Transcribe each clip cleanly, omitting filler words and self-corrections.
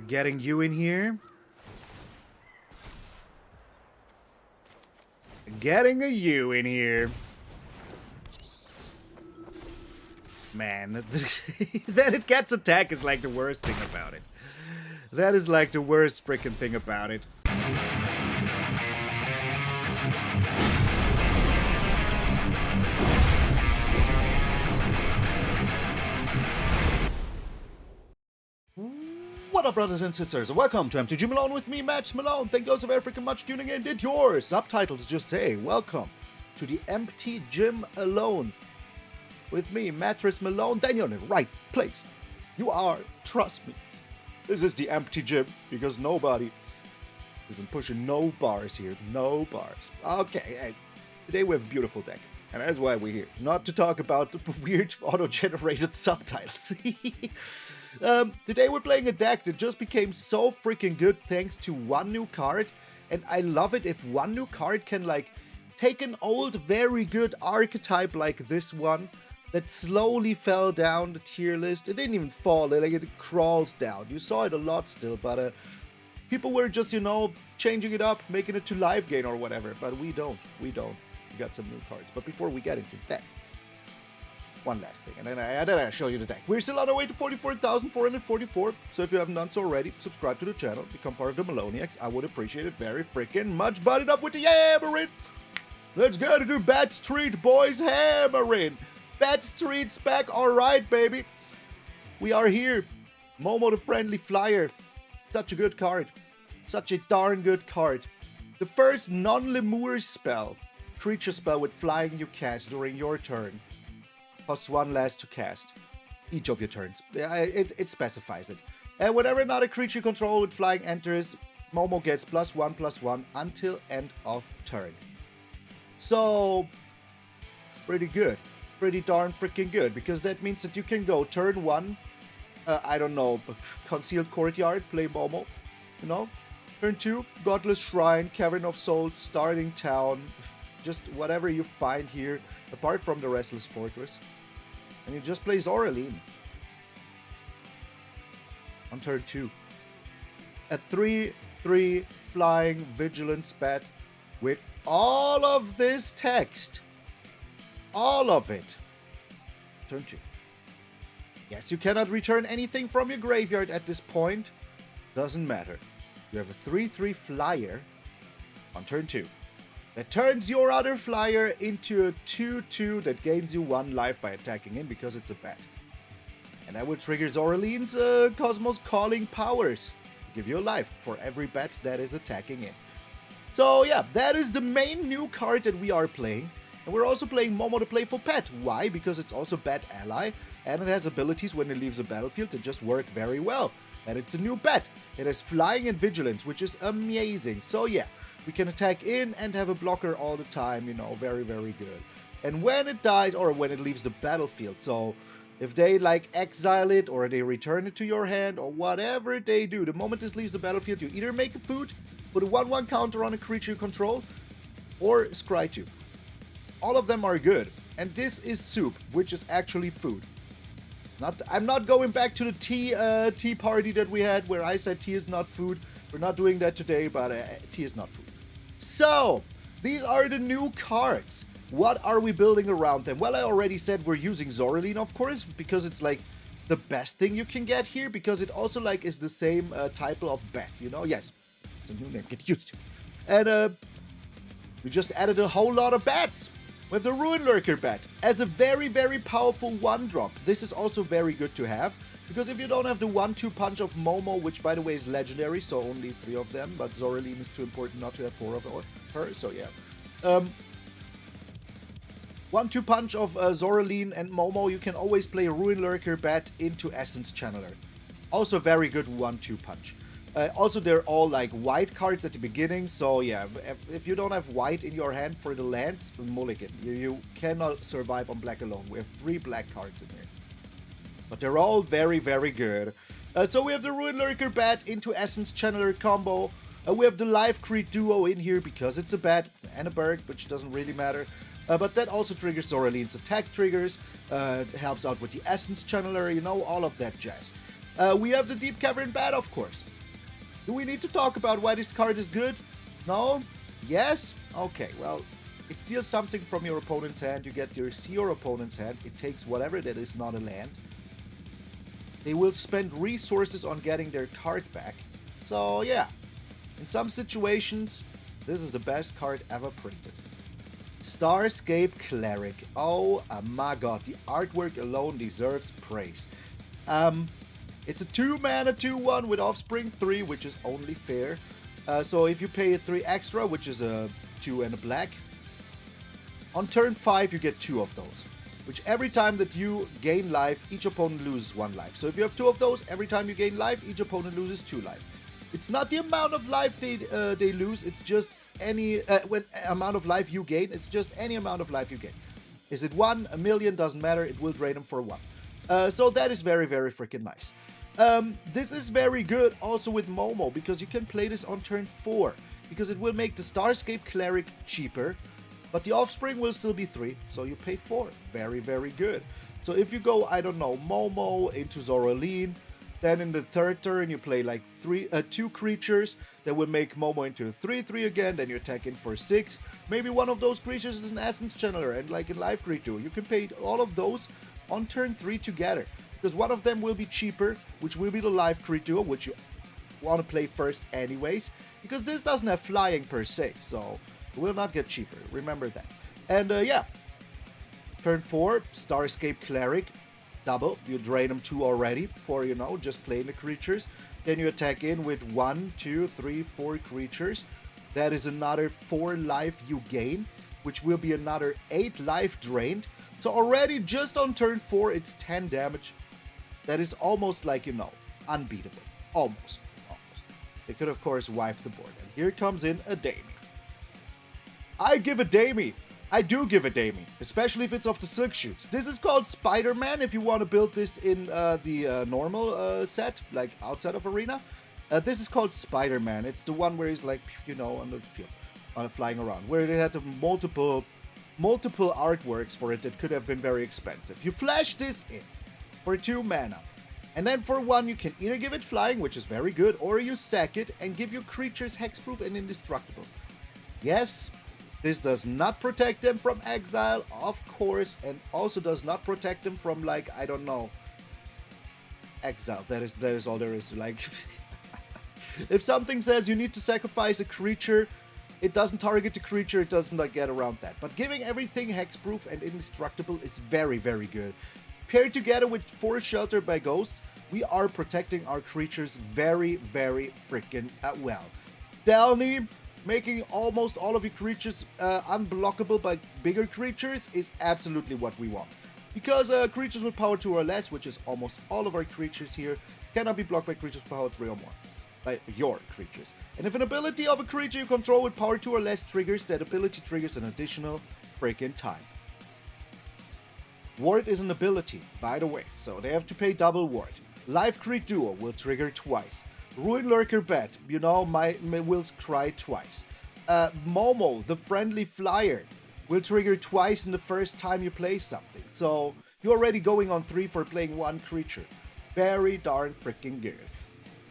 Getting you in here. Getting a you in here. Man, that it gets attack is like the worst thing about it. That is like the worst freaking thing about it. What up, brothers and sisters? Welcome to MTG Malone with me, MtgA Malone. Thank you so very freaking much for tuning in. Did your subtitles just say, welcome to the MTG Malone with me, Mattress Malone. Then you're in the right place. You are, trust me. This is the empty gym because nobody has been pushing no bars here. No bars. Okay, and today we have a beautiful deck. And that's why we're here. Not to talk about the weird auto-generated subtitles. Today we're playing a deck that just became so freaking good thanks to one new card. And I love it if one new card can like take an old very good archetype like this one that slowly fell down the tier list. It didn't even fall, like it crawled down. You saw it a lot still, but people were just, you know, changing it up, making it to live gain or whatever. But we don't. We got some new cards. But before we get into that, one last thing, and then I show you the deck. We're still on our way to 44,444, so if you haven't done so already, subscribe to the channel, become part of the Maloniacs. I would appreciate it very freaking much. Butt it up with the hammering. Let's go to do BATSTREET, boys. Hammering. BATSTREET's back. All right, baby. We are here. Momo the Friendly Flier. Such a good card. Such a darn good card. The first non-Lemur spell, creature spell with flying you cast during your turn. Costs 1 less to cast each of your turns. It specifies it. And whenever another creature you control with flying enters, Momo gets +1/+1 until end of turn. So, pretty good. Pretty darn freaking good. Because that means that you can go turn 1, I don't know, Concealed Courtyard, play Momo, you know? Turn 2, Godless Shrine, Cavern of Souls, Starting Town, just whatever you find here, apart from the Restless Fortress. And you just play Zoraline on turn 2. A 3/3 flying Vigilance Bat with all of this text. All of it. Turn 2. Yes, you cannot return anything from your graveyard at this point. Doesn't matter. You have a 3/3 flyer on turn 2. That turns your other flyer into a 2/2 that gains you 1 life by attacking him because it's a bat. And that will trigger Zoraline's Cosmos Calling powers. Give you a life for every bat that is attacking him. So yeah, that is the main new card that we are playing. And we're also playing Momo the Playful Pet. Why? Because it's also Bat Ally, and it has abilities when it leaves the battlefield that just work very well. And it's a new bat. It has Flying and Vigilance, which is amazing. So yeah, we can attack in and have a blocker all the time, you know, very, very good. And when it dies, or when it leaves the battlefield, so if they like exile it, or they return it to your hand, or whatever they do, the moment this leaves the battlefield, you either make a food, put a 1/1 counter on a creature you control, or scry 2. All of them are good. And this is soup, which is actually food. I'm not going back to the tea party that we had where I said tea is not food. We're not doing that today, but tea is not food. So, these are the new cards. What are we building around them? Well, I already said we're using Zoraline, of course, because it's like the best thing you can get here, because it also like is the same type of bat, you know? Yes, it's a new name, get used to it. And we just added a whole lot of bats. With the Ruin-Lurker Bat as a very, very powerful 1-drop. This is also very good to have, because if you don't have the 1/2 punch of Momo, which by the way is legendary, so only 3 of them, but Zoraline is too important not to have 4 of her, so yeah. 1/2 punch of Zoraline and Momo, you can always play Ruin-Lurker Bat into Essence Channeler. Also very good 1/2 punch. Also, they're all like white cards at the beginning, so yeah, if you don't have white in your hand for the lands, mulligan. You cannot survive on black alone. We have 3 black cards in here. But they're all very, very good. So we have the Ruin-Lurker Bat into Essence Channeler combo. We have the Lifecreed Duo in here because it's a bat and a bird, which doesn't really matter. But that also triggers Zoraline's attack triggers, helps out with the Essence Channeler, you know, all of that jazz. We have the Deep-Cavern Bat, of course. Do we need to talk about why this card is good? No? Yes? Okay, well, it steals something from your opponent's hand. You get to see your opponent's hand. It takes whatever that is not a land. They will spend resources on getting their card back. So, yeah. In some situations, this is the best card ever printed. Starscape Cleric. Oh my god, the artwork alone deserves praise. It's a 2-mana 2/1 with Offspring 3, which is only fair. So if you pay a 3 extra, which is a 2 and a black, on turn 5 you get 2 of those. Which every time that you gain life, each opponent loses 1 life. So if you have 2 of those, every time you gain life, each opponent loses 2 life. It's not the amount of life they lose, it's just any amount of life you gain, it's just any amount of life you gain. Is it 1, a million, doesn't matter, it will drain them for 1. So that is very, very freaking nice. This is very good also with Momo, because you can play this on turn 4, because it will make the Starscape Cleric cheaper, but the Offspring will still be 3, so you pay 4. Very, very good. So if you go, I don't know, Momo into Zoraline, then in the third turn you play like 2 creatures that will make Momo into a 3/3 again, then you attack in for 6. Maybe one of those creatures is an Essence Channeler, and like in Lifecreed Duo, you can pay all of those on turn 3 together. Because one of them will be cheaper, which will be the Lifecreed Duo, which you want to play first anyways. Because this doesn't have flying per se, so it will not get cheaper. Remember that. And yeah, turn 4, Starscape Cleric, double. You drain them 2 already for, you know, just playing the creatures. Then you attack in with 1, 2, 3, 4 creatures. That is another 4 life you gain, which will be another 8 life drained. So already just on turn 4, it's 10 damage. That is almost like, you know, unbeatable. Almost. They could, of course, wipe the board. And here comes in Ademi. I give Ademi. I do give Ademi. Especially if it's of the Silkchutes. This is called Spider-Man if you want to build this in the normal set, like outside of Arena. This is called Spider-Man. It's the one where he's like, you know, on the field, flying around. Where they had the multiple artworks for it that could have been very expensive. You flash this in for 2 mana. And then for 1, you can either give it flying, which is very good, or you sack it and give your creatures hexproof and indestructible. Yes, this does not protect them from exile, of course, and also does not protect them from, like, I don't know, exile. That is all there is. Like, if something says you need to sacrifice a creature, it doesn't target the creature, it doesn't like get around that. But giving everything hexproof and indestructible is very, very good. Paired together with Forest Shelter by Ghost, we are protecting our creatures very, very freaking well. Delney, making almost all of your creatures unblockable by bigger creatures is absolutely what we want. Because creatures with power 2 or less, which is almost all of our creatures here, cannot be blocked by creatures with power 3 or more. By your creatures. And if an ability of a creature you control with power 2 or less triggers, that ability triggers an additional freaking time. Ward is an ability, by the way, so they have to pay double ward. Lifecreed Duo will trigger twice. Ruin-Lurker Bat, you know, my will cry twice. Momo, the friendly Flier, will trigger twice in the first time you play something. So you're already going on 3 for playing 1 creature. Very darn freaking good.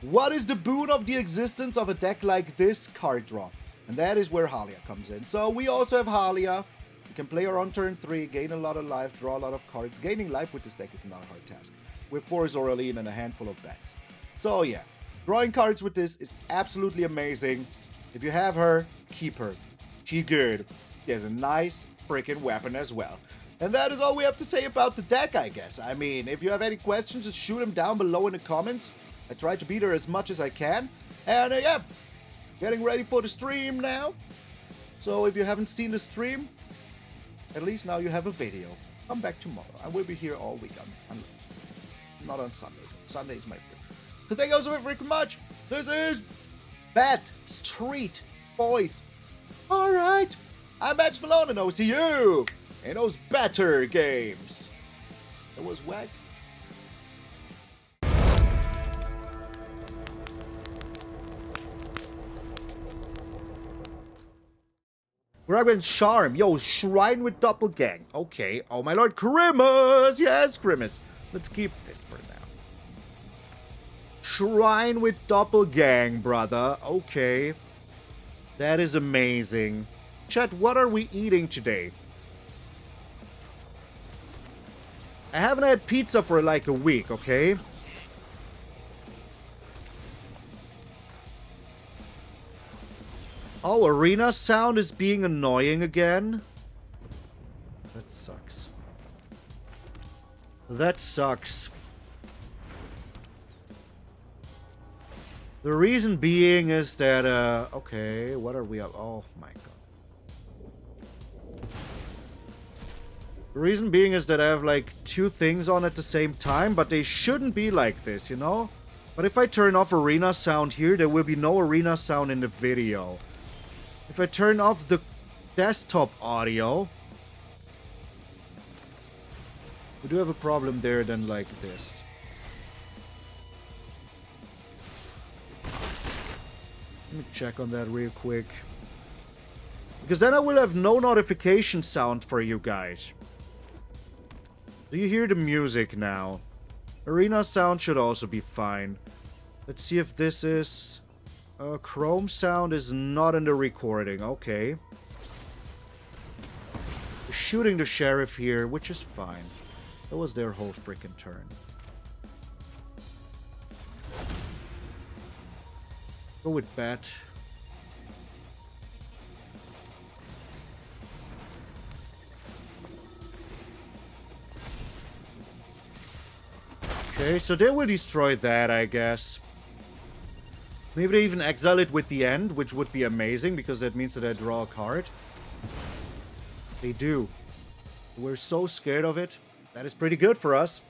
What is the boon of the existence of a deck like this? Card draw. And that is where Haliya comes in. So we also have Haliya. You can play her on turn 3, gain a lot of life, draw a lot of cards. Gaining life with this deck is not a hard task. With 4 Zoraline and a handful of bats. So yeah, drawing cards with this is absolutely amazing. If you have her, keep her. She good. She has a nice freaking weapon as well. And that is all we have to say about the deck, I guess. I mean, if you have any questions, just shoot them down below in the comments. I try to beat her as much as I can. And yeah, getting ready for the stream now. So if you haven't seen the stream, at least now you have a video. Come back tomorrow. I will be here all week. Not on Sunday. Sunday is my free. So thank you so very much. This is BATSTREET, boys. Alright. I'm MtgA Malone and I'll see you in those better games. It was whack. Dragon Charm. Yo, Shrine with Doppelgang. Okay. Oh my lord. Grimace. Yes, Grimace. Let's keep this for now. Shrine with Doppelgang, brother. Okay. That is amazing. Chat, what are we eating today? I haven't had pizza for like a week, okay? Oh, arena sound is being annoying again? That sucks. That sucks. The reason being is that, okay, what are we up? Oh my god. The reason being is that I have like 2 things on at the same time, but they shouldn't be like this, you know? But if I turn off arena sound here, there will be no arena sound in the video. If I turn off the desktop audio, we do have a problem there then like this. Let me check on that real quick. Because then I will have no notification sound for you guys. Do you hear the music now? Arena sound should also be fine. Let's see if this is... Chrome sound is not in the recording. Okay. We're shooting the sheriff here, which is fine. That was their whole freaking turn. Go with Bat. Okay, so they will destroy that, I guess. Maybe they even exile it with the end, which would be amazing, because that means that I draw a card. They do. We're so scared of it. That is pretty good for us.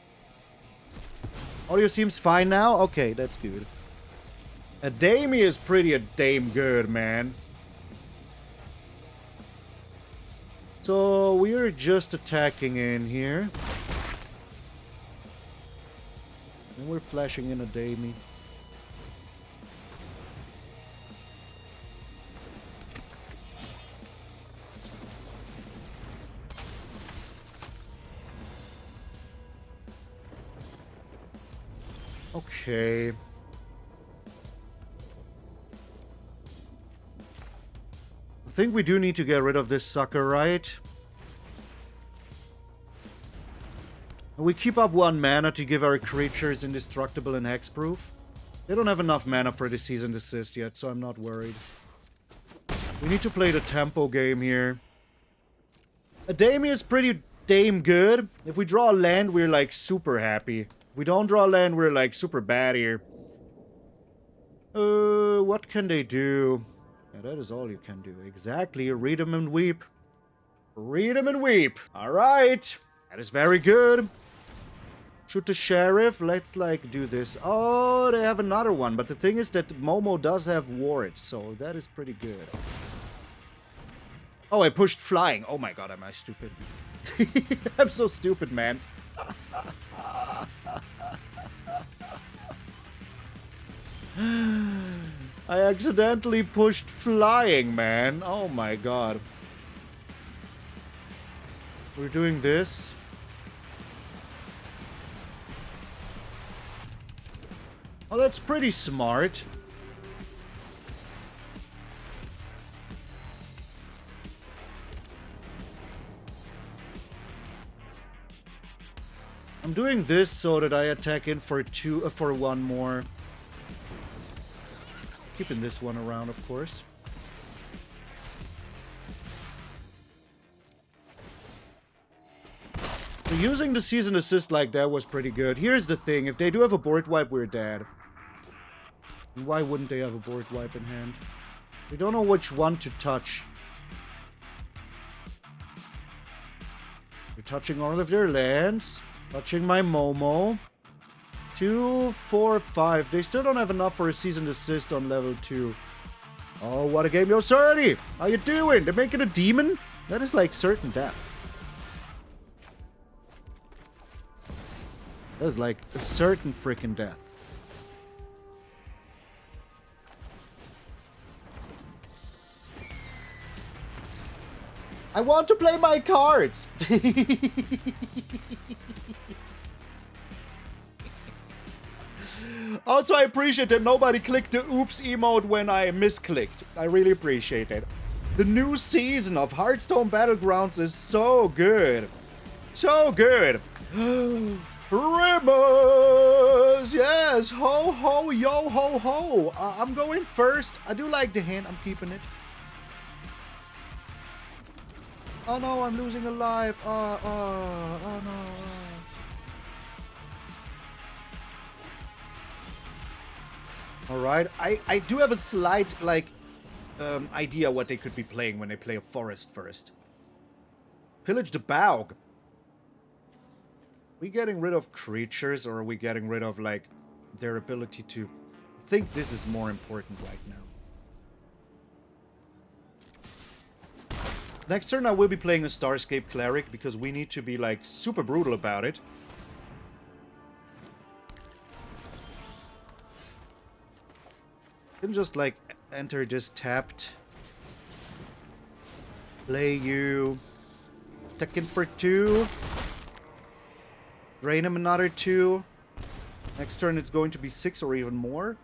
Audio seems fine now? Okay, that's good. Ademi is pretty damn good, man. So, we're just attacking in here. And we're flashing in Ademi. Okay. I think we do need to get rid of this sucker, right? We keep up 1 mana to give our creatures indestructible and hexproof. They don't have enough mana for the Cease and Desist yet, so I'm not worried. We need to play the tempo game here. Ademi is pretty damn good. If we draw a land, we're like super happy. If we don't draw a land, we're like super bad here. What can they do? Yeah, that is all you can do. Exactly. Read them and weep. Read them and weep. Alright. That is very good. Shoot the sheriff. Let's like do this. Oh, they have another one. But the thing is that Momo does have ward. So that is pretty good. Oh, I pushed flying. Oh my god, am I stupid? I'm so stupid, man. I accidentally pushed flying, man. Oh my god. We're doing this. Oh, that's pretty smart. I'm doing this so that I attack in for for 1 more. Keeping this one around, of course. So using the Cease and Desist like that was pretty good. Here's the thing, if they do have a board wipe, we're dead. And why wouldn't they have a board wipe in hand? We don't know which one to touch. We're touching all of their lands. Touching my Momo. 2, 4, 5. They still don't have enough for a Cease and Desist on level 2. Oh, what a game. Yo, Surdy! How you doing? They're making a demon? That is like certain death. That is like a certain freaking death. I want to play my cards! Also, I appreciate that nobody clicked the oops emote when I misclicked. I really appreciate it. The new season of Hearthstone Battlegrounds is so good. So good. Ribbons! Yes! Ho, ho, yo, ho, ho! I'm going first. I do like the hint. I'm keeping it. Oh no, I'm losing a life. Oh no. Alright, I do have a slight, like, idea what they could be playing when they play a forest first. Pillage the Baug. We getting rid of creatures, or are we getting rid of, like, their ability to... I think this is more important right now. Next turn I will be playing a Starscape Cleric, because we need to be, like, super brutal about it. Can just, like, enter this tapped. Play you. Attack in for 2. Drain him another 2. Next turn it's going to be 6 or even more.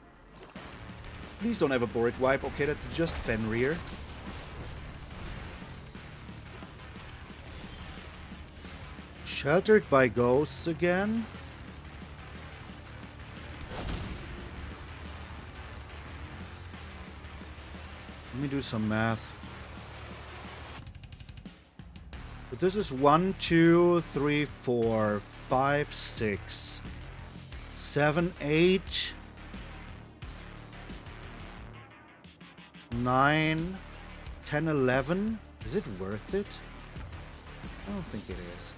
Please don't have a board wipe. Okay, that's just Fenrir. Sheltered by ghosts again. Let me do some math. But this is 1, 2, 3, 4, 5, 6, 7, 8, 9, 10, 11. Is it worth it? I don't think it is.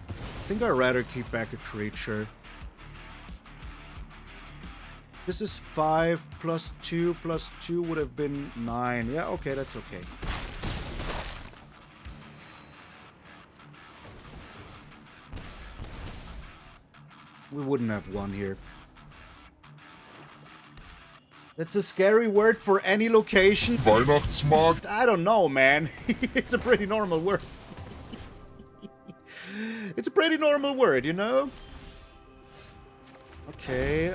I think I'd rather keep back a creature. This is 5 plus 2 plus 2 would have been 9. Yeah, okay, that's okay. We wouldn't have won here. That's a scary word for any location. Weihnachtsmarkt. I don't know, man. It's a pretty normal word. It's a pretty normal word, you know? Okay,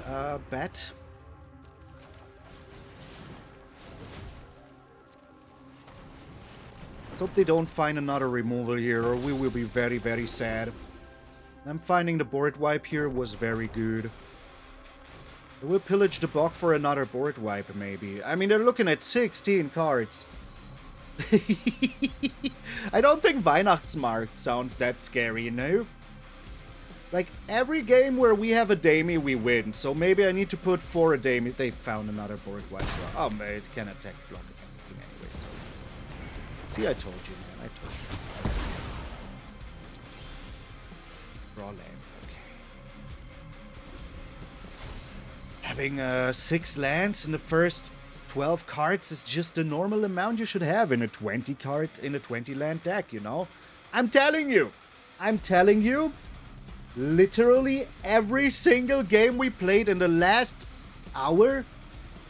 bat. Let's hope they don't find another removal here, or we will be very, very sad. I'm finding the board wipe here was very good. I will pillage the bog for another board wipe, maybe. I mean, they're looking at 16 cards. I don't think Weihnachtsmarkt sounds that scary, you know? Like, every game where we have Ademi, we win. So maybe I need to put 4 Ademi. They found another board wipe. Oh, man, it can attack block anything anyway, so... See, I told you, man. I told you. Raw land. Okay. Having 6 lands in the first 12 cards is just the normal amount you should have in a 20 card, in a 20 land deck, you know? I'm telling you! Literally every single game we played in the last hour,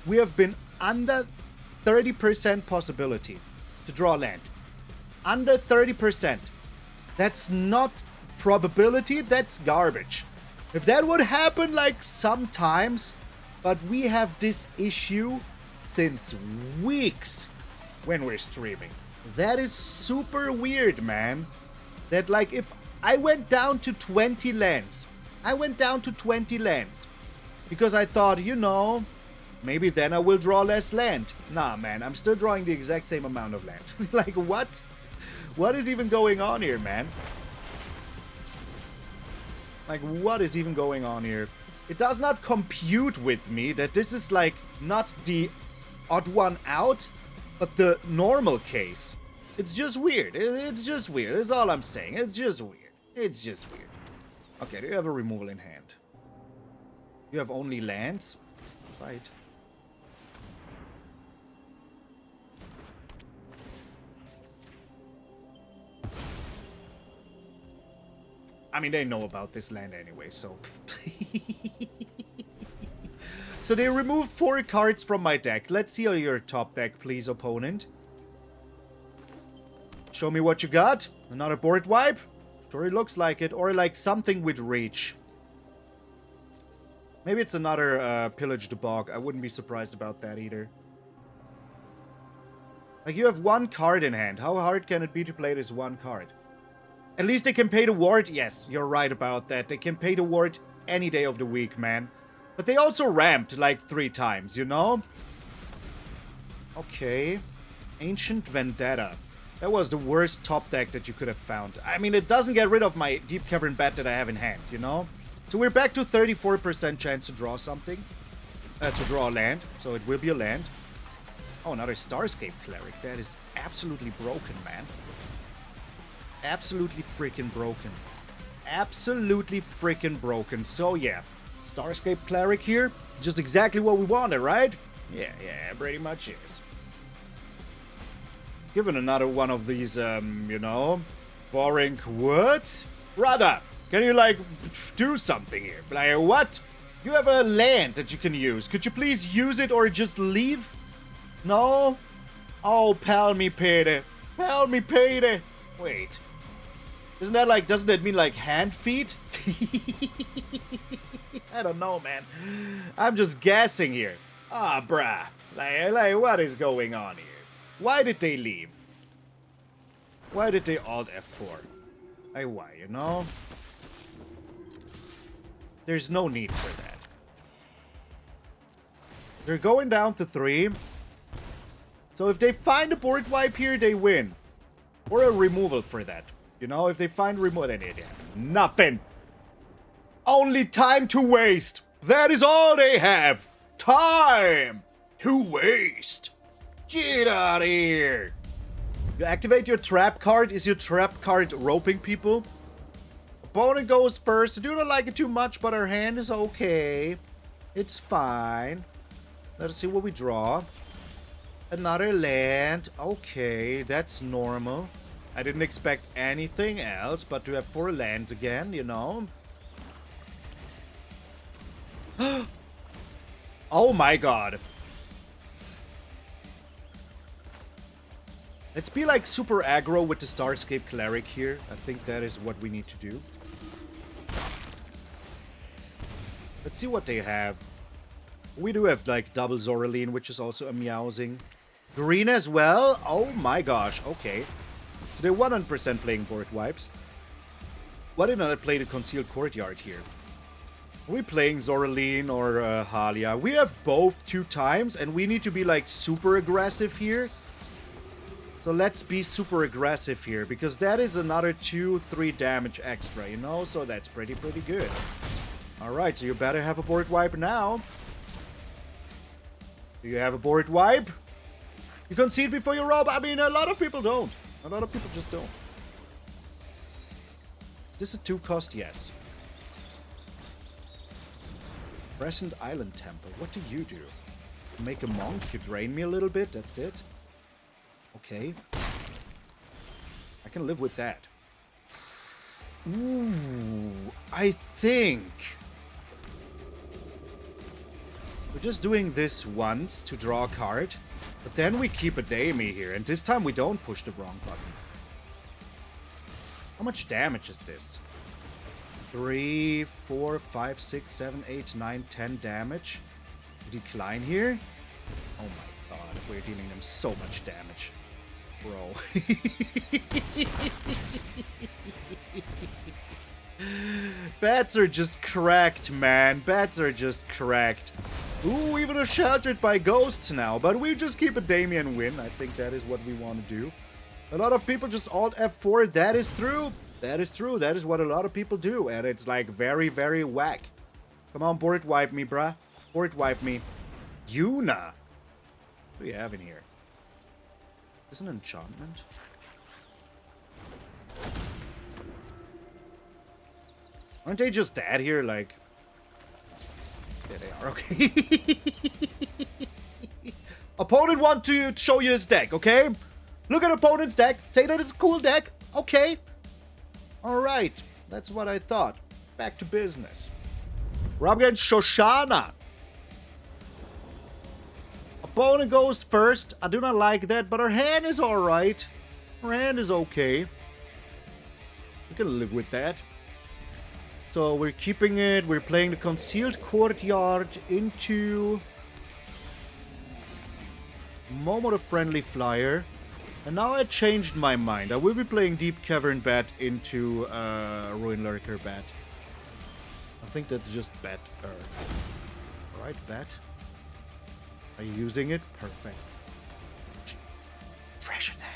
we have been under 30% possibility to draw land. Under 30%. That's not probability, that's garbage. If that would happen like sometimes, but we have this issue since weeks when we're streaming. That is super weird, man. That like if I went down to 20 lands. Because I thought, you know, maybe then I will draw less land. Nah, man, I'm still drawing the exact same amount of land. Like, what? What is even going on here, man? Like, what is even going on here? It does not compute with me that this is, like, not the odd one out, but the normal case. It's just weird. It's just weird. That's all I'm saying. It's just weird. It's just weird. Okay, do you have a removal in hand? You have only lands? Right. I mean, they know about this land anyway, so... So they removed 4 cards from my deck. Let's see your top deck, please, opponent. Show me what you got. Another board wipe. Sure, it looks like it. Or like something with reach. Maybe it's another Pillage the Bog. I wouldn't be surprised about that either. Like, you have one card in hand. How hard can it be to play this one card? At least they can pay the ward. Yes, you're right about that. They can pay the ward any day of the week, man. But they also ramped like 3 times, you know? Okay. Ancient Vendetta. That was the worst top deck that you could have found. I mean, it doesn't get rid of my Deep-Cavern Bat that I have in hand, you know? So we're back to 34% chance to draw something. To draw a land. So it will be a land. Oh, another Starscape Cleric. That is absolutely broken, man. Absolutely freaking broken. Absolutely freaking broken. So, yeah. Starscape Cleric here. Just exactly what we wanted, right? Yeah, pretty much is. Given another one of these, you know, boring words. Brother, can you, like, do something here? Like, what? You have a land that you can use. Could you please use it or just leave? No? Oh, pal me payday. Pal me payday. Wait. Isn't that like, doesn't that mean like hand feet? I don't know, man. I'm just guessing here. Ah, bruh. Like, what is going on here? Why did they leave? Why did they alt F4? Why, you know? There's no need for that. They're going down to 3. So if they find a board wipe here, they win. Or a removal for that. You know, if they find removal, then they have nothing. Only time to waste. That is all they have. Time to waste. Get out of here. You activate your trap card. Is your trap card roping people? Opponent goes first. I do not like it too much, but our hand is okay. It's fine. Let's see what we draw. Another land. Okay, that's normal. I didn't expect anything else, but to have 4 lands again, you know. Oh my god. Let's be like super aggro with the Starscape Cleric here. I think that is what we need to do. Let's see what they have. We do have like double Zoraline, which is also a meowsing. Green as well? Oh my gosh, okay. So they're 100% playing board wipes. Why didn't I play the Concealed Courtyard here? Are we playing Zoraline or Haliya? We have both 2 times, and we need to be like super aggressive here. So let's be super aggressive here, because that is another 2-3 damage extra, you know? So that's pretty good. Alright, so you better have a board wipe now. Do you have a board wipe? You concede before you rob? I mean, a lot of people don't. A lot of people just don't. Is this a 2-cost? Yes. Crescent Island Temple. What do you do? Make a monk? You drain me a little bit? That's it? Okay. I can live with that. Ooh. I think we're just doing this once to draw a card. But then we keep Ademi here, and this time we don't push the wrong button. How much damage is this? 3, 4, 5, 6, 7, 8, 9, 10 damage. Decline here? Oh my god, we're dealing them so much damage. Bro. Bats are just cracked, man. Bats are just cracked. Ooh, even are sheltered by ghosts now. But we just keep Ademi and win. I think that is what we want to do. A lot of people just alt F4. That is true. That is true. That is what a lot of people do. And it's like very, very whack. Come on, board wipe me, bruh. Board wipe me. Yuna. What do you have in here? Is this an enchantment? Aren't they just dead here? Like... Yeah, they are. Okay. Opponent want to show you his deck, okay? Look at opponent's deck. Say that it's a cool deck. Okay. Alright. That's what I thought. Back to business. We're up against Shoshana. Opponent goes first. I do not like that, but her hand is alright. Her hand is okay. We can live with that. So we're keeping it. We're playing the Concealed Courtyard into Momo the Friendly Flier. And now I changed my mind. I will be playing Deep-Cavern Bat into Ruin-Lurker Bat. I think that's just Bat. Alright, Bat. Are you using it? Perfect. Freshen that.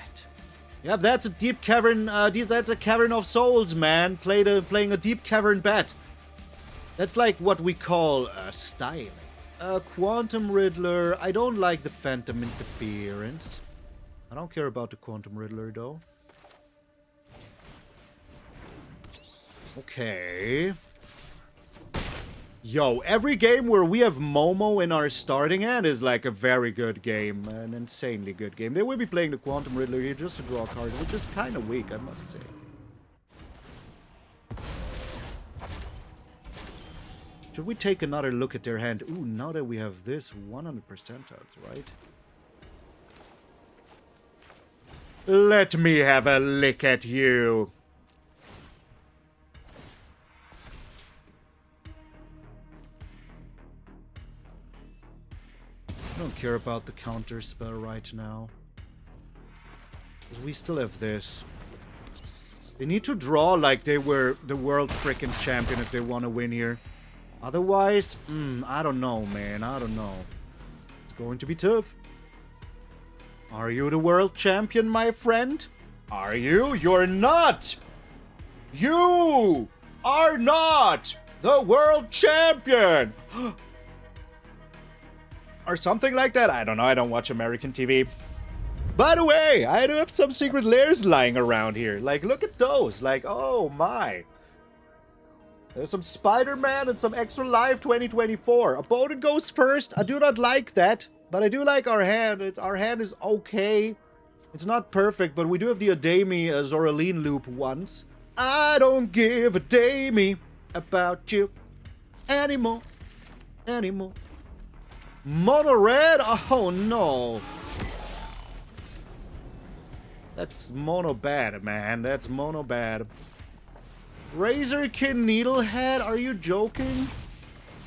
Yep, that's a Deep-Cavern. That's a Cavern of Souls, man. Playing a Deep-Cavern Bat. That's like what we call styling. Quantum Riddler. I don't like the Phantom Interference. I don't care about the Quantum Riddler, though. Okay. Yo, every game where we have Momo in our starting hand is like a very good game. An insanely good game. They will be playing the Quantum Riddler here just to draw a card, which is kind of weak, I must say. Should we take another look at their hand? Ooh, now that we have this, 100% odds, right? Let me have a lick at you. I don't care about the counter spell right now. Because we still have this. They need to draw like they were the world frickin' champion if they want to win here. Otherwise, I don't know, man. I don't know. It's going to be tough. Are you the world champion, my friend? Are you? You're not! You are not the world champion! Or something like that. I don't know. I don't watch American TV. By the way, I do have some secret lairs lying around here. Like, look at those. Like, oh my. There's some Spider-Man and some Extra Life 2024. Opponent goes first. I do not like that. But I do like our hand. Our hand is okay. It's not perfect, but we do have the Ademi Zoraline loop once. I don't give a damn about you anymore. Mono red? Oh no. That's mono bad, man. That's mono bad. Razorkin Needlehead? Are you joking?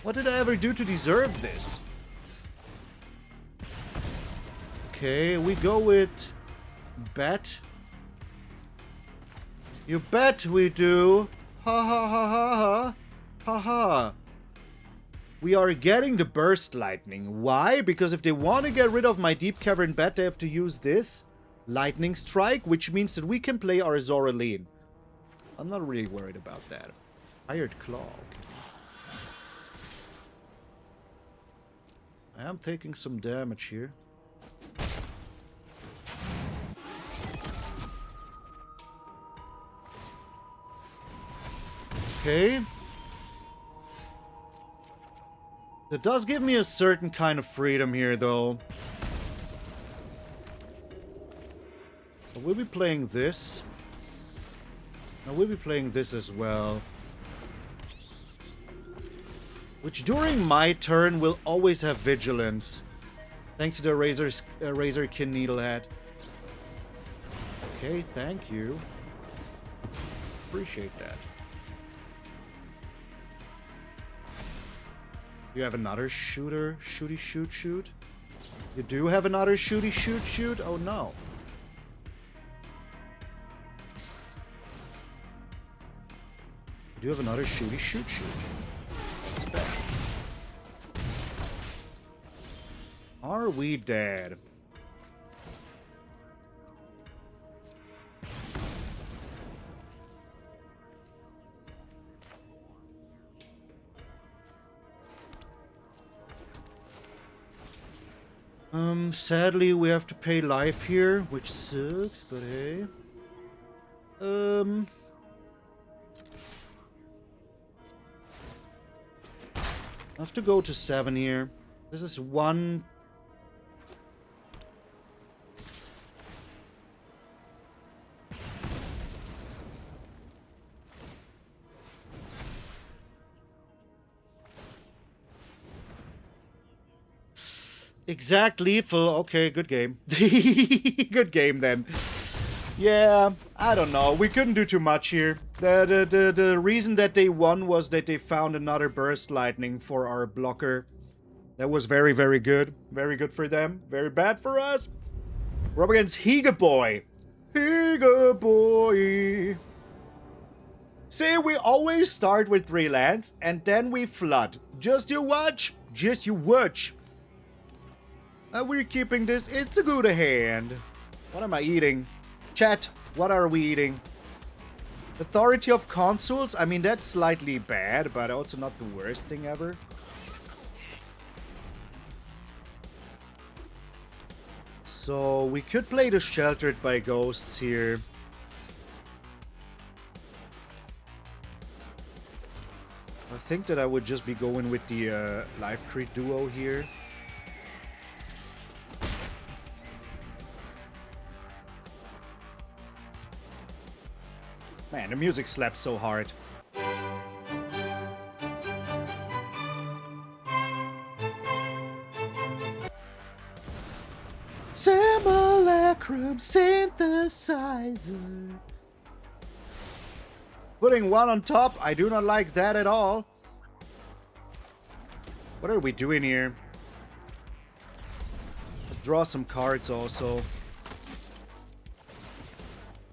What did I ever do to deserve this? Okay, we go with Bat. You bet we do. Ha ha ha ha ha. Ha ha. We are getting the Burst Lightning. Why? Because if they want to get rid of my Deep-Cavern Bat, they have to use this Lightning Strike, which means that we can play our Zoraline. I'm not really worried about that. Hired Claw. Okay. I am taking some damage here. Okay. It does give me a certain kind of freedom here, though. I will be playing this. I will be playing this as well. Which during my turn will always have vigilance. Thanks to the Razorkin Needlehead. Okay, thank you. Appreciate that. You have another shooter? Shooty shoot shoot? You do have another shooty shoot shoot? Oh no. You do have another shooty shoot shoot. That's bad. Are we dead? Sadly we have to pay life here, which sucks, but hey. I have to go to 7 here. This is one. Exact lethal. Okay, good game. Good game then. Yeah, I don't know. We couldn't do too much here. The reason that they won was that they found another Burst Lightning for our blocker. That was very, very good. Very good for them. Very bad for us. We're up against MtgA Boy. MtgA Boy. See, we always start with 3 lands and then we flood. Just you watch. Just you watch. We're keeping this. It's a good hand. What am I eating? Chat, what are we eating? Authority of Consuls? I mean, that's slightly bad, but also not the worst thing ever. So, we could play the Sheltered by Ghosts here. I think that I would just be going with the Lifecreed Duo here. Man, the music slaps so hard. Simulacrum synthesizer. Putting 1 on top, I do not like that at all. What are we doing here? Let's draw some cards also.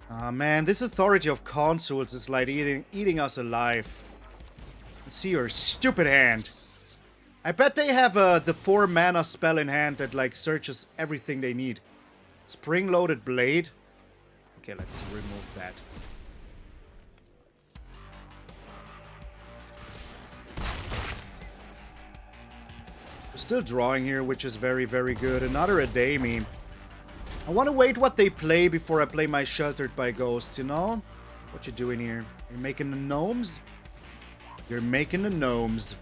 Ah, man, this Authority of Consuls is like eating us alive. Let's see your stupid hand. I bet they have the 4 mana spell in hand that like searches everything they need. Spring-loaded blade. Okay, let's remove that. We're still drawing here, which is very, very good. Another Ademi. I want to wait what they play before I play my Sheltered by Ghosts, you know? What you doing here? You're making the gnomes? You're making the gnomes.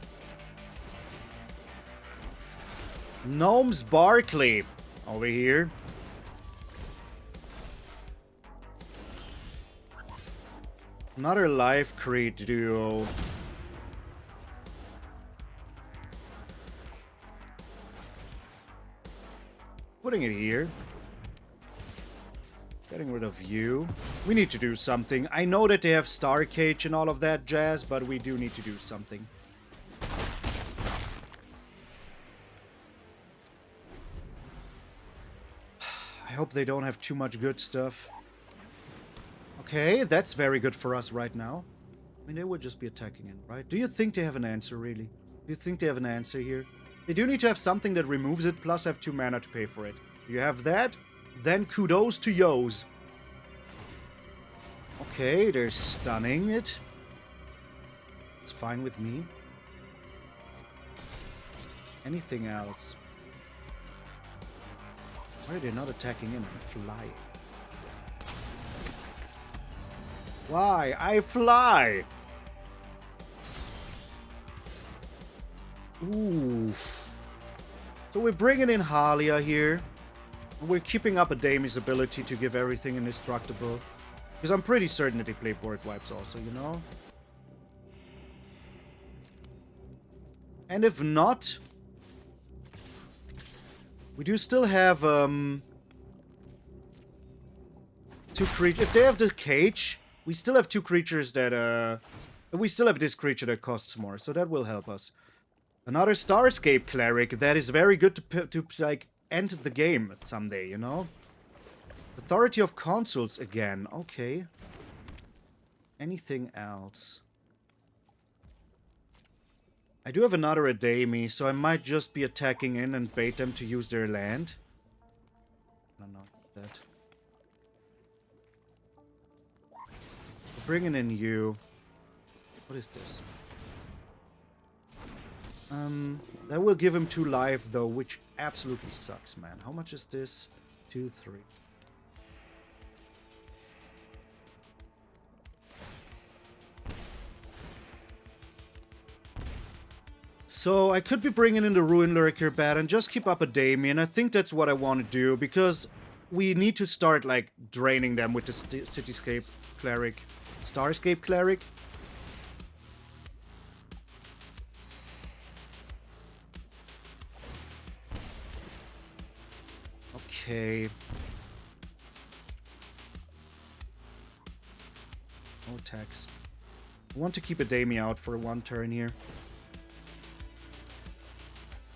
Gnomes Barkley. Over here. Another Lifecreed Duo. Putting it here. Getting rid of you. We need to do something. I know that they have Starcage and all of that jazz, but we do need to do something. I hope they don't have too much good stuff. Okay, that's very good for us right now. I mean, they would just be attacking in, right? Do you think they have an answer, really? Do you think they have an answer here? They do need to have something that removes it, plus have 2 mana to pay for it. You have that? Then kudos to Yos. Okay, they're stunning it. It's fine with me. Anything else? Why are they not attacking in and flying? Why? I fly! Ooh. So we're bringing in Haliya here. We're keeping up Ademi's ability to give everything indestructible. Because I'm pretty certain that they play board wipes also, you know? And if not... we do still have, 2 creatures. If they have the cage, we still have 2 creatures that, we still have this creature that costs more, so that will help us. Another Starscape Cleric that is very good to like, end the game someday, you know? Authority of Consuls again. Okay. Anything else? I do have another Ademi, so I might just be attacking in and bait them to use their land. No, not that. Bringing in you. What is this? That will give him 2 life, though, which absolutely sucks, man. How much is this? 2, 3. So, I could be bringing in the Ruin-Lurker Bat and just keep up Ademi, and I think that's what I want to do, because we need to start, like, draining them with the Cityscape Cleric. Starscape Cleric? Okay. No attacks. I want to keep Ademi out for one turn here.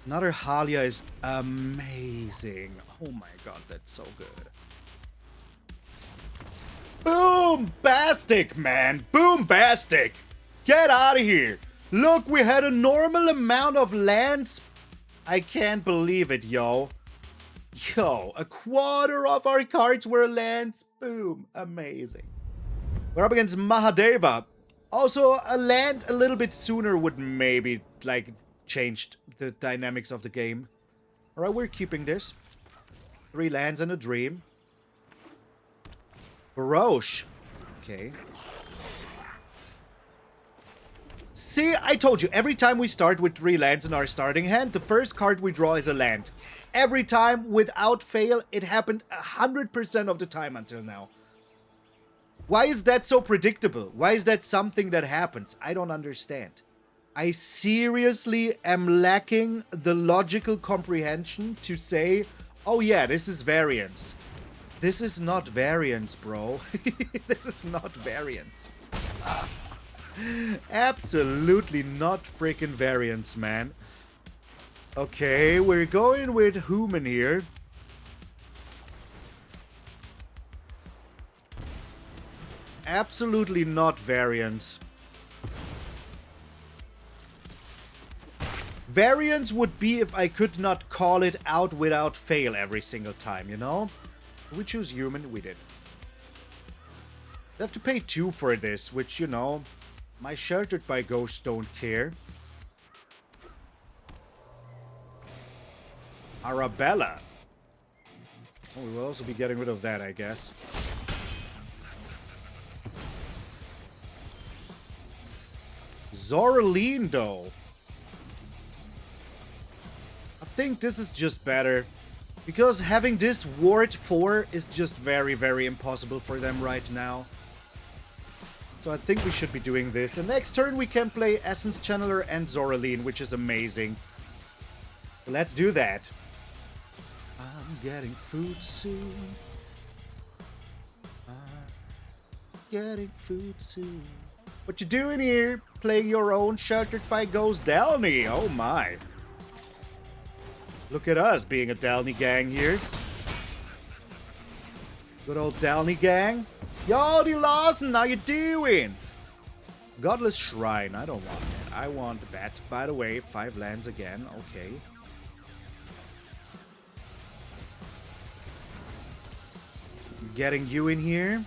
Another Haliya is amazing. Oh my god, that's so good. Boom-bastic, man. Boom-bastic. Get out of here. Look, we had a normal amount of lands. I can't believe it, yo. Yo, a quarter of our cards were lands. Boom. Amazing. We're up against Mahadeva. Also, a land a little bit sooner would maybe, like, changed the dynamics of the game. Alright, we're keeping this. 3 lands and a dream. Baroche. Okay. See, I told you, every time we start with 3 lands in our starting hand, the first card we draw is a land. Every time, without fail, it happened 100% of the time until now. Why is that so predictable? Why is that something that happens? I don't understand. I seriously am lacking the logical comprehension to say, oh yeah, this is variance. This is not variance, bro. This is not variance. Absolutely not freaking variance, man. Okay, we're going with human here. Absolutely not variance. Variance would be if I could not call it out without fail every single time, you know? We choose human, we did. I have to pay 2 for this, which, you know, my Sheltered by Ghosts don't care. Arabella. Oh, we will also be getting rid of that, I guess. Zoraline, though. I think this is just better. Because having this Ward 4 is just very, very impossible for them right now. So I think we should be doing this. And next turn we can play Essence Channeler and Zoraline, which is amazing. So let's do that. I'm getting food soon. I'm getting food soon. What you doing here? Playing your own Sheltered by Ghosts Delney. Oh my. Look at us being a Delney gang here. Good old Delney gang. Yo, D. Lawson, how you doing? Godless Shrine. I don't want that. I want Bat. By the way, 5 lands again. Okay. Getting you in here.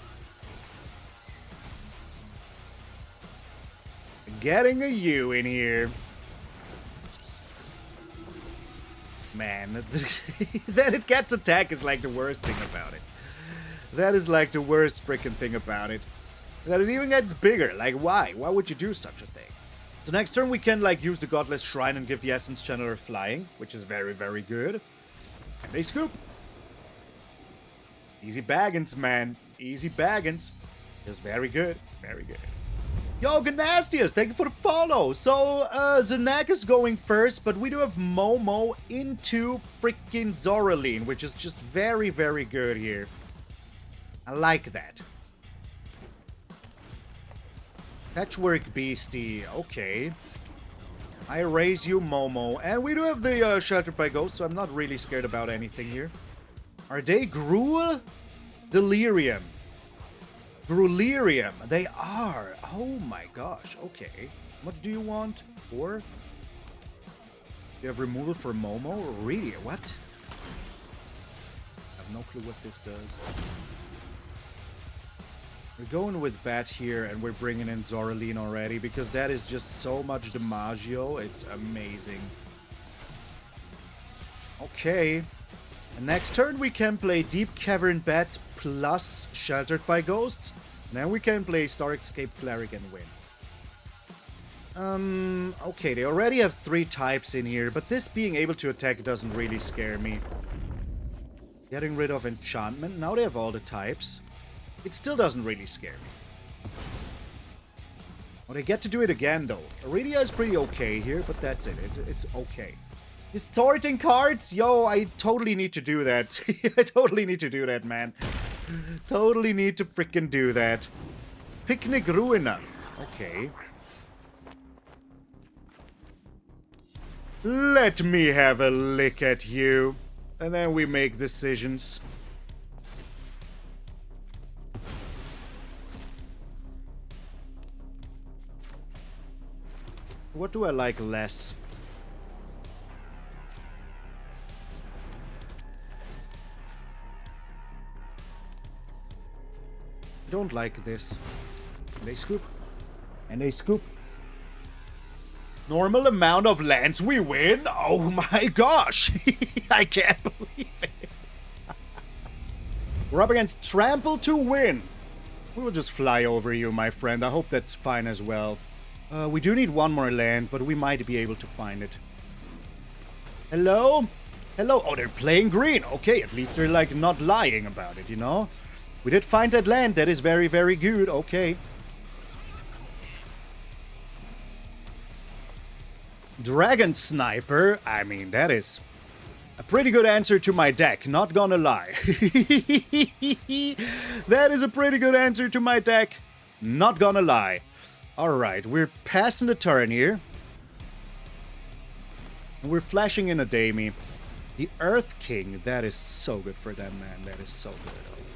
Getting a U in here. Man, that it gets attack is like the worst thing about it. That is like the worst freaking thing about it. That it even gets bigger. Like, why? Why would you do such a thing? So next turn we can, like, use the Godless Shrine and give the Essence Channeler flying, which is very, very good. And they scoop. Easy baggins, man. Easy baggins. Just very good. Very good. Yo, Ganastius, thank you for the follow. So, Zanak is going first, but we do have Momo into freaking Zoraline, which is just very, very good here. I like that. Patchwork Beastie, okay. I raise you, Momo. And we do have the Sheltered by Ghosts, so I'm not really scared about anything here. Are they Gruul? Delirium. Grulerium. They are. Oh my gosh. Okay. What do you want? 4? You have removal for Momo? Really? What? I have no clue what this does. We're going with Bat here, and we're bringing in Zoraline already, because that is just so much DiMaggio. It's amazing. Okay. And next turn we can play Deep-Cavern Bat plus Sheltered by Ghosts. Now we can play Starscape Cleric and win. Okay, they already have 3 types in here, but this being able to attack doesn't really scare me. Getting rid of enchantment. Now they have all the types. It still doesn't really scare me. Oh, they get to do it again, though. Iridia is pretty okay here, but that's it. It's okay. Distorting cards? Yo, I totally need to do that. I totally need to do that, man. Totally need to freaking do that. Picnic Ruiner. Okay. Let me have a lick at you. And then we make decisions. What do I like less? I don't like this. And they scoop. And they scoop. Normal amount of lands we win? Oh my gosh! I can't believe it. We're up against Trample to win. We will just fly over you, my friend. I hope that's fine as well. We do need one more land, but we might be able to find it. Hello? Hello? Oh, they're playing green. Okay, at least they're, like, not lying about it, you know? We did find that land. That is very, very good. Okay. Dragon Sniper. I mean, that is a pretty good answer to my deck. Not gonna lie. That is a pretty good answer to my deck. Not gonna lie. Alright, we're passing the turn here. We're flashing in Ademi. The Earth King, that is so good for them, man. That is so good. Okay.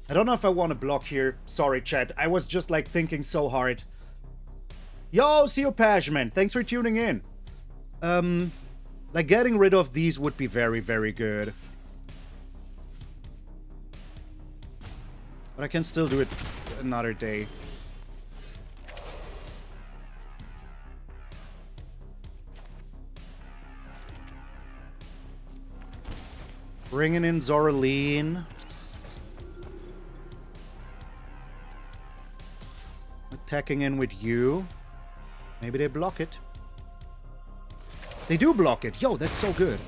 I don't know if I want to block here. Sorry, chat. I was just, like, thinking so hard. Yo, SOOO Pashman. Thanks for tuning in. Like, getting rid of these would be very, very good. But I can still do it another day. Bringing in Zoraline. Attacking in with you. Maybe they block it. They do block it. Yo, that's so good.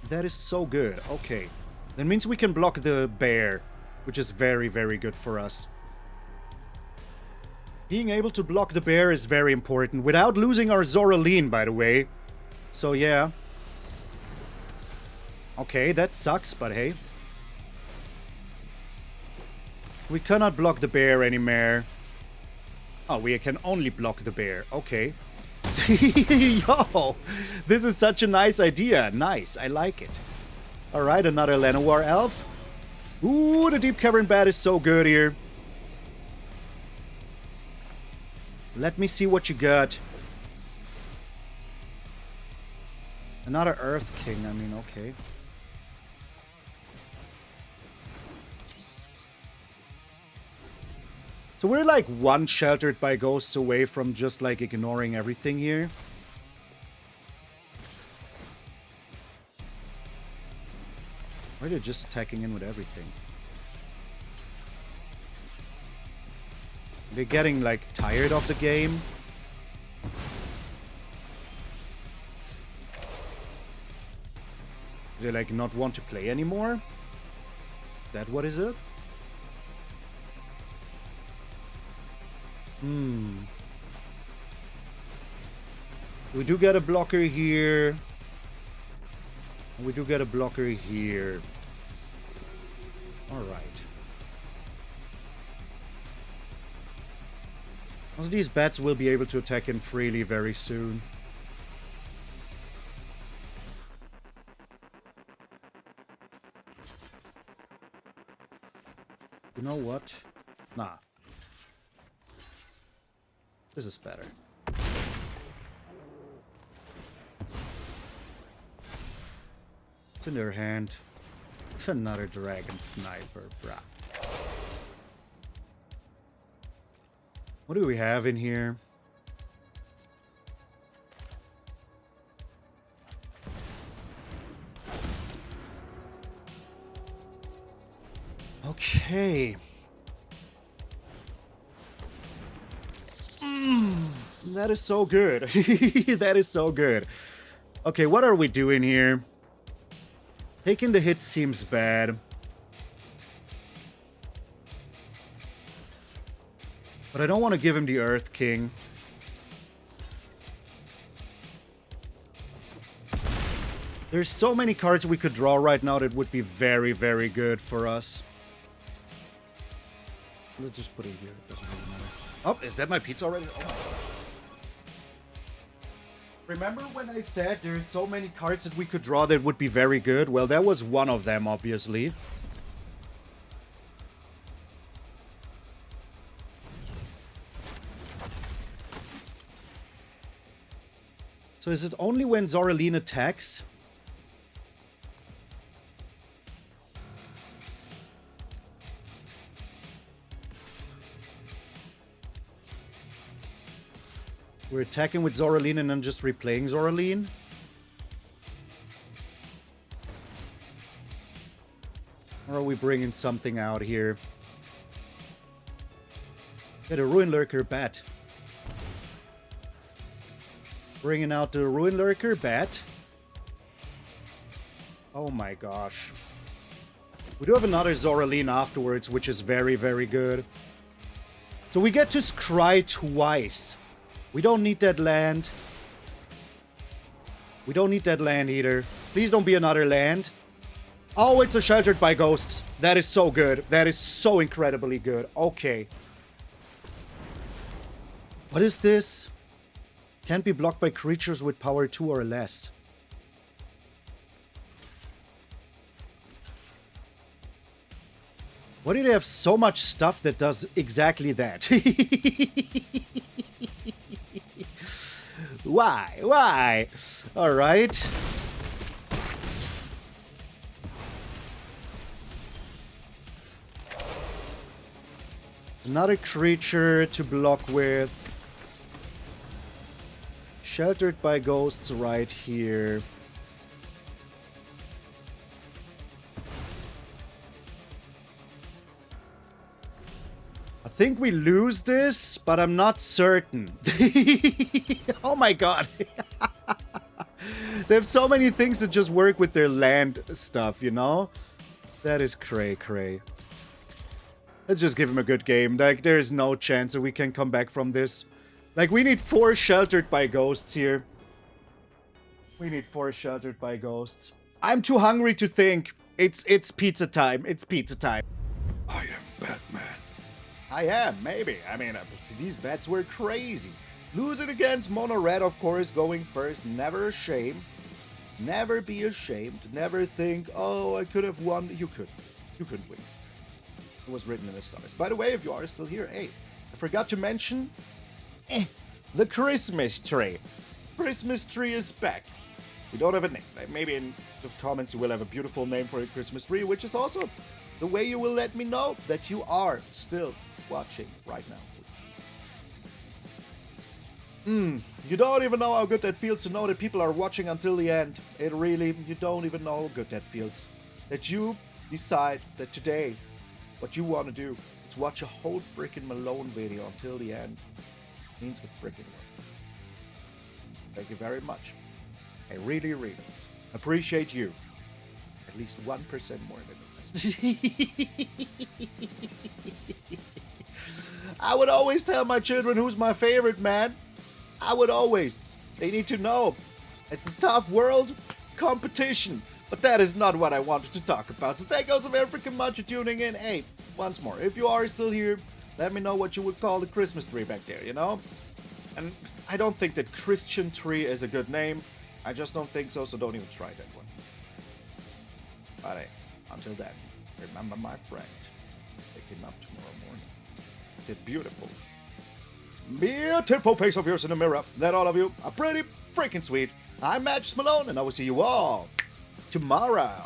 That is so good. Okay. That means we can block the bear, which is very, very good for us. Being able to block the bear is very important, without losing our Zoraline, by the way. So, yeah. Okay, that sucks, but hey. We cannot block the bear anymore. Oh, we can only block the bear. Okay. Yo! This is such a nice idea. Nice. I like it. Alright, another Llanowar elf. Ooh, the Deep-Cavern Bat is so good here. Let me see what you got. Another Earth King. I mean, okay. So we're like one Sheltered by Ghosts away from just like ignoring everything here. Or are they just attacking in with everything? They're getting like tired of the game. They like not want to play anymore? Is that what is it? We do get a blocker here. We do get a blocker here. Alright. Also, these bats will be able to attack in freely very soon. You know what? Nah. This is better. It's in their hand. It's another Dragon Sniper, brah. What do we have in here? Okay. That is so good. That is so good. Okay, what are we doing here? Taking the hit seems bad. But I don't want to give him the Earth King. There's so many cards we could draw right now that would be very, very good for us. Let's just put it here. It doesn't really matter. Oh, is that my pizza already? Oh my God. Remember when I said there's so many cards that we could draw that would be very good? Well, that was one of them, obviously. So is it only when Zoraline attacks? We're attacking with Zoraline and then just replaying Zoraline? Or are we bringing something out here? Get a Ruin-Lurker Bat. Bringing out the Ruin-Lurker Bat. Oh my gosh. We do have another Zoraline afterwards, which is very, very good. So we get to scry twice. We don't need that land. We don't need that land either. Please don't be another land. Oh, it's a Sheltered by Ghosts. That is so good. That is so incredibly good. Okay. What is this? Can't be blocked by creatures with power 2 or less. Why do they have so much stuff that does exactly that? Why? Why? Alright. Another creature to block with. Sheltered by Ghosts right here. I think we lose this, but I'm not certain. Oh my god. They have so many things that just work with their land stuff, you know? That is cray. Let's just give him a good game. Like, there's no chance that we can come back from this. Like, we need 4 Sheltered by Ghosts here. We need 4 Sheltered by Ghosts. I'm too hungry to think. It's pizza time. It's pizza time. I am Batman. I am, maybe. I mean, these bets were crazy. Losing against Mono Red, of course, going first. Never a shame. Never be ashamed. Never think, oh, I could have won. You couldn't. You couldn't win. It was written in the stars. By the way, if you are still here, hey, I forgot to mention the Christmas tree. Christmas tree is back. We don't have a name. Maybe in the comments you will have a beautiful name for a Christmas tree, which is also the way you will let me know that you are still watching right now. You don't even know how good that feels to know that people are watching until the end. It really, you don't even know how good that feels. That you decide that today, what you want to do is watch a whole freaking Malone video until the end. It means the freaking world. Thank you very much. I really, really appreciate you. At least 1% more than the rest. I would always tell my children who's my favorite, man. I would always. They need to know. It's a tough world competition. But that is not what I wanted to talk about. So thank you so very freaking much for tuning in. Hey, once more, if you are still here, let me know what you would call the Christmas tree back there, you know? And I don't think that Christian tree is a good name. I just don't think so, so don't even try that one. But hey, until then, remember my friend, waking up tomorrow morning. It's a beautiful, beautiful face of yours in the mirror that all of you are pretty freaking sweet. I'm MtgA Malone, and I will see you all tomorrow.